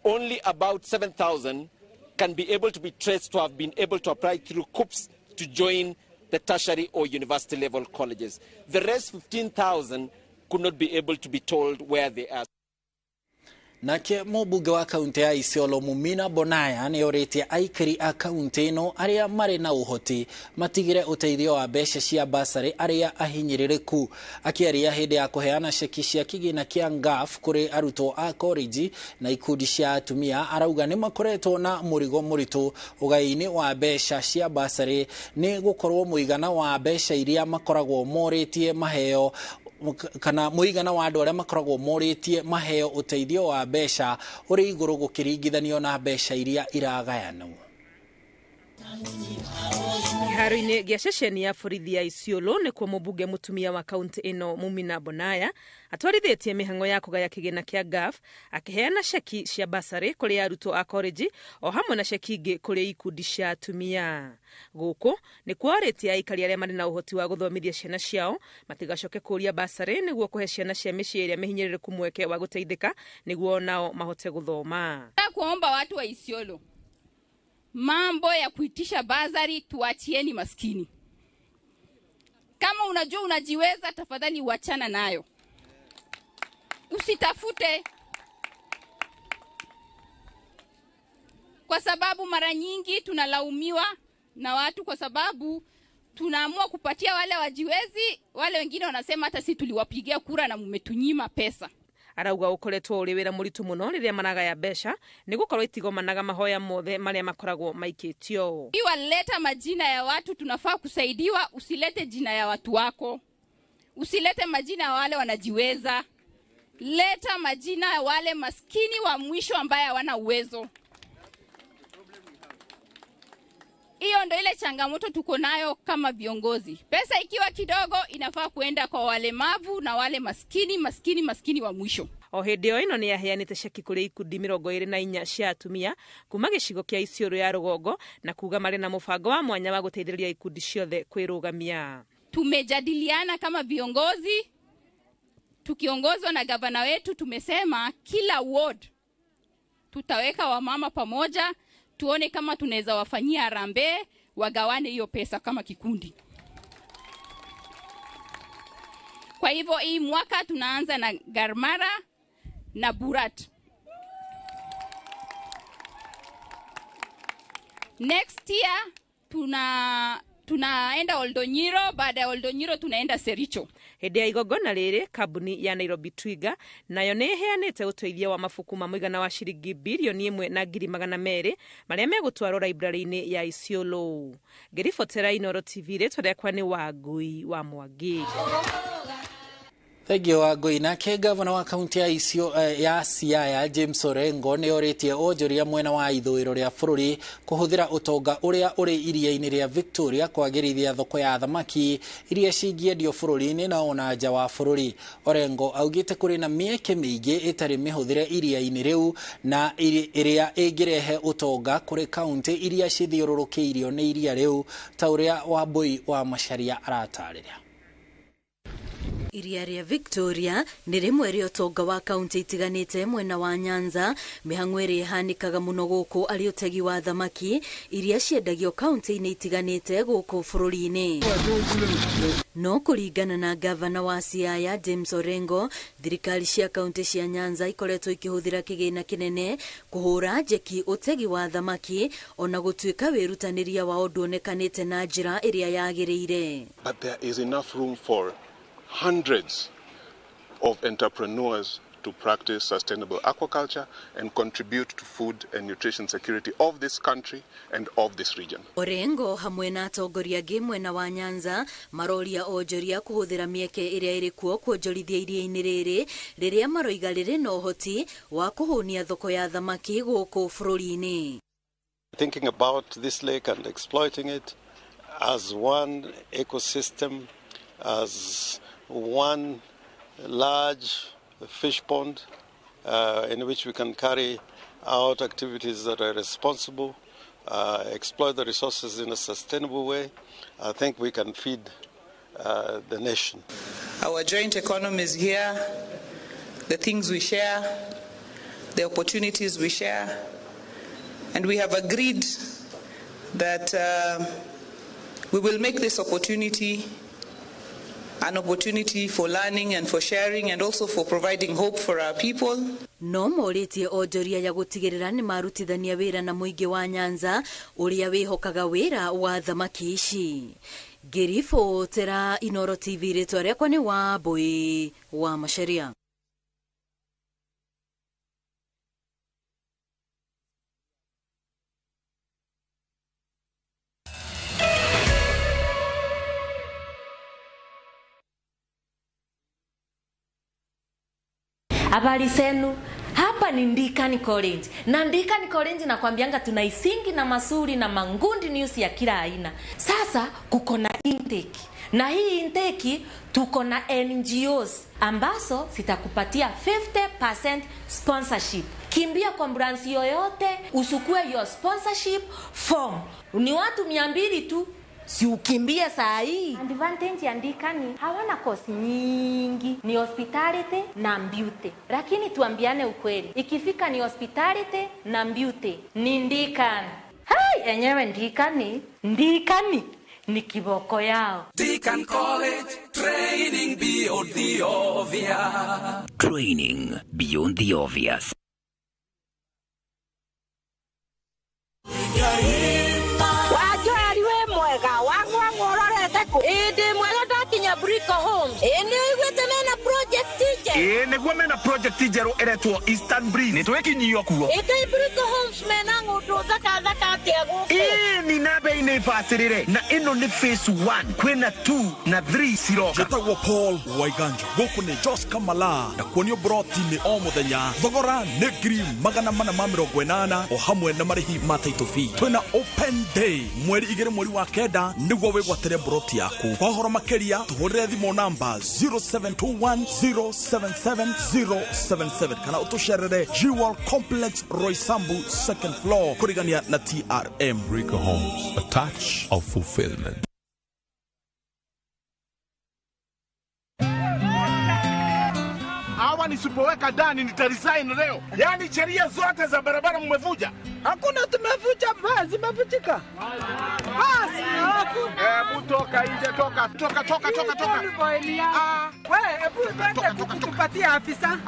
only about 7,000 can be able to be traced to have been able to apply through CUPS to join the tertiary or university level colleges. The rest 15,000 could not be able to be told where they are. Nake mũmbunge wa kaunti ya Isiolo Mumina Bonaya nĩ orĩtie aikari a kaunti ĩno arĩa marĩ na ũhoti matigire ũteithio wa mbeca cia basarĩ arĩa ahinyĩrĩrĩku. Akĩaria hĩndĩ ya kũheana ceki cia kĩgĩna kĩa GAF kũrĩ arutwo a college na ikundi cia atumia, arauga nĩ makoretwo na mũrigo mũritũ ũgai-inĩ wa mbeca cia basarĩ nĩ gũkorwo mũigana wa mbeca iria makoragwo morĩtie maheo kana mũigana wa andũ arĩa makoragwo morĩtie maheo ũteithio wa mbeca ũrĩ igũrũ gũkĩringithanio na mbeca iria iragayanwo. Kĩharo-inĩ gĩa ceceni ya borithi ya Isiolo nĩkuo mũmbunge mũtumia wa kaunti ĩno Mumina Bonaya atwarithĩtie mĩhang'o ya kũgaya kĩgĩna kĩa GAF, akĩheana ceki cia basarĩ kũrĩ arutwo a college o hamwe na ceki ingĩ kũrĩ ikundi cia atumia. Gũkũ nĩkuo orĩtie aikari arĩa marĩ na ũhoti wa gũthomithia ciana ciao matigacoke kũria basarĩ nĩguo kũhe ciana cia mĩciĩ ĩrĩa mĩhinyĩrĩrĩku mweke wa gũteithĩka nĩguo nao mahote gũthoma. Kuomba watu wa Isiolo, mambo ya kuitisha bazari tuachieni maskini. Kama unajua unajiweza, tafadhali wachana nayo. Usitafute, kwa sababu mara nyingi tunalaumiwa na watu kwa sababu tunaamua kupatia wale wajiwezi, wale wengine wanasema hata si tuliwapigia kura na mmetunyima pesa. Arauga ukoretwo uri wira muritu muno riria maragaya mbeca ni gukorwo itigomanaga mahoya mothe maria makoragwo maikitio. Waleta majina ya watu tunafaa kusaidiwa, usilete jina ya watu wako. Usilete majina ya wale wanajiweza. leta majina ya wale maskini wa mwisho ambaye hawana uwezo. Hiyo ndio ile changamoto tuko nayo kama viongozi. Pesa ikiwa kidogo inafaa kuenda kwa walemavu na wale maskini wa mwisho. O hindi o ino ni aheanite ceki kuri ikundi 24 cia atumia kuma gicigo kia Isiolo ya Rugongo na kuga mari na mubango wa mwanya wa guteithĩrĩria ikundi ciothe kwirugamia. Tumejadiliana kama viongozi tukiongozwa na gavana wetu, tumesema kila ward tutaweka wamama pamoja, tuone kama tunaweza wafanyia harambee, wagawane hiyo pesa kama kikundi. Kwa hivyo hii mwaka tunaanza na Garmara na Burat. Next year tunaenda Oldonyiro, baada ya Oldonyiro tunaenda Sericho. Hindi ya igongona riri kambuni ya Nairobi Twiga nayo ni heanite uteithio wa mafuku ma muigana wa ciringi bilioni 1.200 maria megutwarwo library-ini ya Isiolo. Ngiribotera Inooro TV retwa kwa ni Wangui wa Mwangi. Thegio wa Ngui nake gavana wa kaunti ya ya Siaya James Orengo ni oritie onjoria mwena wa ithũĩro ria bũrũri kuhuthira utonga uria uri iria-ini ria Victoria kwagĩrithia thoko ya thamaki iria cingĩendio bũrũri-ini na ona nja wa bũrũri. Orengo augite kuri na mieke miingi itari mihuthire iria-ini riu na iria ĩngĩrehe utonga kuri kaunti iria cithiũrũrũkĩirio ni iria riu ta uria Wambui wa Macharia aratarĩria. Iria ria Victoria ni rimwe ria utonga wa kaunti itiganite mwena wa Nyanza. Mihang'o ĩrĩa ihanikaga muno guku ari utegi wa thamaki iria ciendagio kaunti-inĩ itiganite guku bũrũri-inĩ. No kuringana na gavana wa Siaya James Orengo, thirikari cia kaunti cia Nyanza ikoretwo ikihuthira kigina kinene kuhura njeki utegi wa thamaki ona gutuika wirutaniria wa undu onekanite na njira iria yagĩrĩire. But there is enough room for hundreds of entrepreneurs to practice sustainable aquaculture and contribute to food and nutrition security of this country and of this region. Orengo hamwe na atongoria angĩ mwena wa Nyanza maroria onjoria kuhuthira mieke iria iri kuo kuonjorithia iria-ini riria maroiga riri na uhoti wa kuhunia thoko ya thamaki guku bũrũri-inĩ. Thinking about this lake and exploiting it as one ecosystem, as one large fish pond in which we can carry out activities that are responsible, exploit the resources in a sustainable way, I think we can feed the nation. Our joint economy is here, the things we share, the opportunities we share, and we have agreed that we will make this opportunity an opportunity for learning and for sharing and also for providing hope for our people. No moritie onjoria ya gutigirira ni marutithania wira na muingi wa Nyanza uria wihokaga wira wa thamaki ici. Ngiribotera Inooro TV ritwa riakwa ni Wambui wa Macharia. Habari zenu, hapa ni Ndikani College. Na Ndikani College nakwambianga tunaisingi na masuri na mangundi news ya kila aina. Sasa kuko na intake. Na hii intake tuko na NGOs ambazo zitakupatia 50% sponsorship. Kimbia kwa branch yoyote usukue your sponsorship form. Ni watu 200 tu. Si ukimbie saa hii. Advantage ya Ndikani hawana course nyingi, ni hospitality na beauty. Lakini tuambiane ukweli, ikifika ni hospitality na beauty ni Ndikani. Hai, enyewe Ndikani ni kiboko yao. Deacon College, training beyond the obvious. Training beyond the obvious. Ede mwega dakinya Briko Homes. Ene igwete mena project teacher. Neguo mena project njeru eretwo Eastern Breeze. Nitwekinyio kuo. Ikai Brito Homes mena ngudu thaka atia guku. Ni nabe ine fasirire. Na ino ni phase 1. Kwena 2 na 3 siroka. Jetagwo Paul Waiganja. Guku ni Jos Kamala. Na kuonio broti ni o muthenya. Thogora ni ngiri magana mana ma mirongo enana o hamwe na marihi ma title fee. Twina open day mweri 2 mweri wa kenda niguo wigwatire broti yaku. Kwa horo makeria tuhurire thimo namba 0721077077 kana utusherere Jewel Complex Roysambu 2nd floor kurigania na TRM. Rico Homes, a touch of fulfillment. Hawa nisipoweka ndani nitaresign leo. Yaani sheria zote za barabara mmevuja. Hakuna tumevuja basi zimevujika. Basi toka nje toka. Wewe hebu twende kukupatia afisa.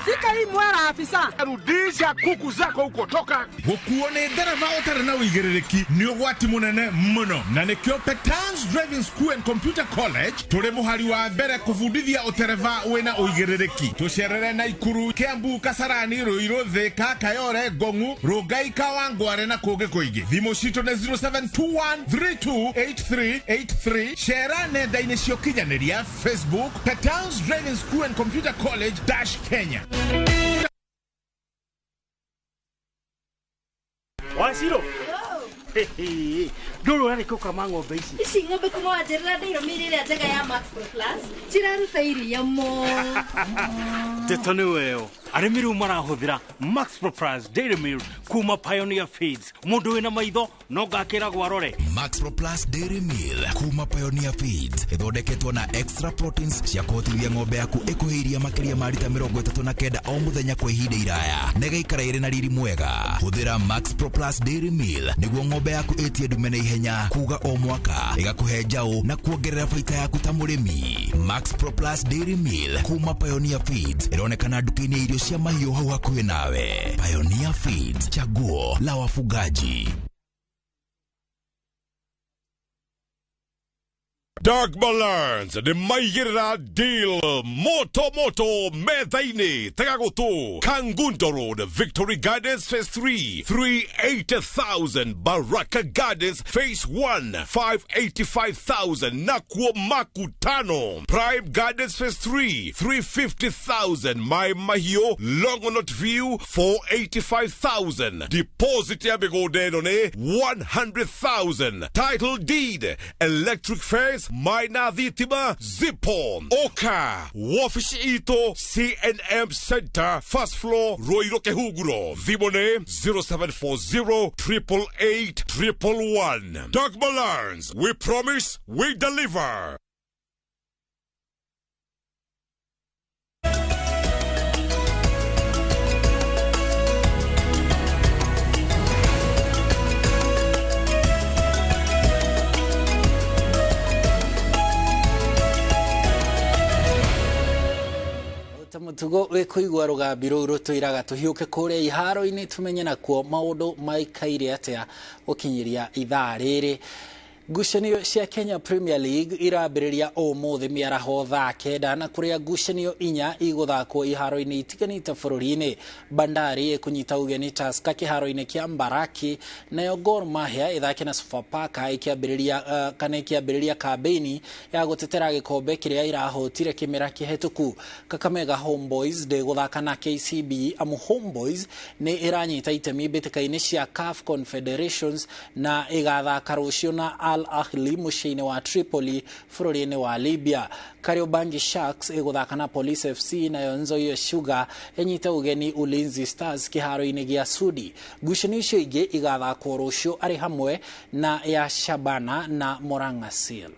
Sika hii mwara afisa. Rudisha kuku zako huko toka. Gukuone ndereva utari na uigiriki ni ugwati munene muno. Na nikio Petans Driving School and Computer College turi muhari wa mbere kufundithia utereva wina uigiriki. Tusherere na Ikuru, Kiambu, Kasarani, Ruiru, Thika, Kayore, Gongu, Rugai, Kawangware na Koge Koigi. Thimo cito na 0721328383. Share nenda-inĩ cia ũkinyanĩria Facebook Petans Driving School and Computer College Kenya. Wasiro. Dolo yani koka ng'ombe ici. Ici ng'ombe kuma wanjĩrĩra ndĩiro mĩrĩ ĩrĩa njega ya Max Pro Plus. Ciraruta iria mo. Teto nĩ weo. Arĩmi rĩu marahũthĩra Max Pro Plus Dairy Milk kuma Pioneer Feeds. Mũndũ wĩna maitho no ngakĩragwo arore. Max Pro Plus Dairy Milk kuma Pioneer Feeds ĩthondeketwo na extra proteins cia kũhotithia ng'ombe yaku ĩkũhĩria makĩria ma lita 39 o mũthenya kwa ihinda iraya na ĩgaikara ĩrĩ na riri mwega. Hũthĩra Max Pro Plus Dairy Milk nĩguo ng'ombe yaku ĩtie ndume na ihenya kuga o mwaka ĩgakũhe njaũ na kuongerera baita yaku ta mũrĩmi. Max Pro Plus Dairy Milk kuma Pioneer Feeds ĩronekana nduka-inĩ ya irio cia mahiũ hau hakuhĩ nawe. Pioneer Feeds, chaguo la wafugaji. Dark Balance, the Maigera deal, Moto Methaine, Tagagoto, Kangundo Road, Victory Gardens Phase 3, 380,000, Baraka Gardens Phase 1, 585,000, Nakwo Makutano, Prime Gardens Phase 3, 350,000, My Mahio, Longonot View, 485,000, Deposit Yabegodene, 100,000, Title Deed, Electric Fence, Maina Vitima, Zipon, Oka, Wafish Ito, CNM Center, First Floor, Roiroke Huguro, Vimone, 0740-888-111. Dark Balance, we promise, we deliver. Mutugo wikuigwa rugambi ruru tuiraga tuhiuke kuria iharo-ini tumenye nakuo maundu maikaire atia ukinyiria ithaa riri. Ngucanio cia Kenya Premier League irambĩrĩria ũmũthĩ mĩaraho thaa kenda na kũrĩa ngucanio 4 igũthakwo iharo-inĩ itiganĩte bũrũri-inĩ. Bandari ĩkũnyita ũgeni Tusker kĩharo-inĩ kĩa Mbaraki, nayo Gor Mahia ĩthake na Sofapaka ĩkĩambĩrĩria kambĩini ya gũtetera gĩkombe kĩrĩa irahotire kĩmera kĩhetũku. Kakamega Homeboys ndĩgũthaka na KCB amu Homeboys nĩ ĩranyita itemi mbĩtĩka-inĩ cia CAF Confederations na ĩgathaka rũciũ na Al Ahly muciĩ-inĩ wa Tripoli bũrũri-inĩ wa Libya. Kariobangi Sharks ĩgũthaka na Police FC nayo Nzoia Sugar ĩnyite ũgeni Ulinzi Stars kĩharo-inĩ gĩa Sudi. Ngucanio icio ingĩ igathakwo rũciũ arĩ hamwe na ya Shabana na Moranga Seal.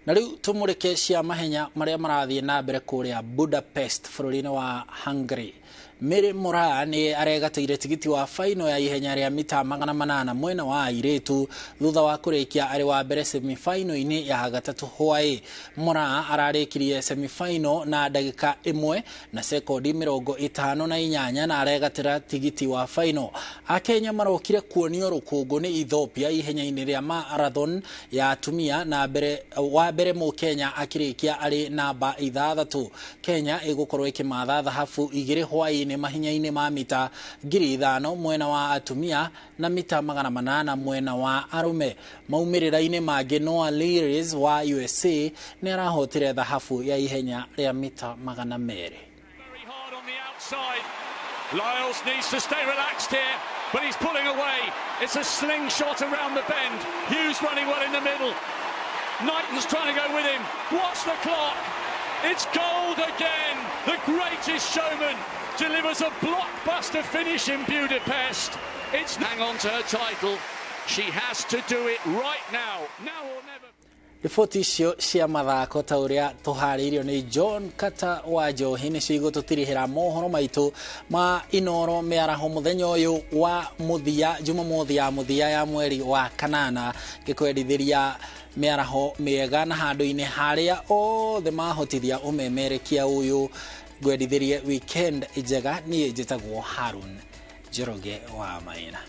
Na rĩu tũmũrĩke cia mahenya marĩa marathiĩ na mbere kũrĩa Budapest bũrũri-inĩ wa Hungary. Mary Mura ni aregateire tigiti wa final ya ihenya rĩa mita 800 mwena wa airetu thutha wa kurikia ari wa mbere semi-final-ini ya gatatu hwaĩ. Mura ararikirie semi-final na ndagika 1 na sekondi 58 na aregatira tigiti wa final. Akenya marokire kuonio rukungu ni Ethiopia ihenya-ini rĩa marathon ya atumia na wa mbere mu Kenya akirikia ari namba 6. Kenya igukorwo ikimatha thahabu 2 hwaĩ-ini mahinya-ini ma mita 5,000 mwena wa atumia na mita 800 mwena wa arume. Maumirira-ini mangĩ Noah Lyles wa USA ni arahotire thahabu ya ihenya rĩa mita 200. Lyles needs to stay relaxed here, but he's pulling away. It's a slingshot around the bend. Hughes running well in the middle. Knighton's trying to go with him. What's the clock? It's gold again. The greatest showman delivers a blockbuster finish in Budapest. It's hang on to her title. She has to do it right now. Now or never. Riboti icio cia mathako ta uria tuharĩirio ni John Kata wa Njohi nĩ cio igũtũtirihĩra mohoro maitũ ma Inooro mĩaraho mũthenya ũyũ wa mũthia Jumamothi ya mũthia ya mweri wa kanana gĩkwendithĩria mĩaraho mĩega na handũ-inĩ harĩa othe mahotithia ũmemerekia ũyũ gwendithĩrie weekend njega. Niĩ njĩtagwo Harun Njoroge wa Maina.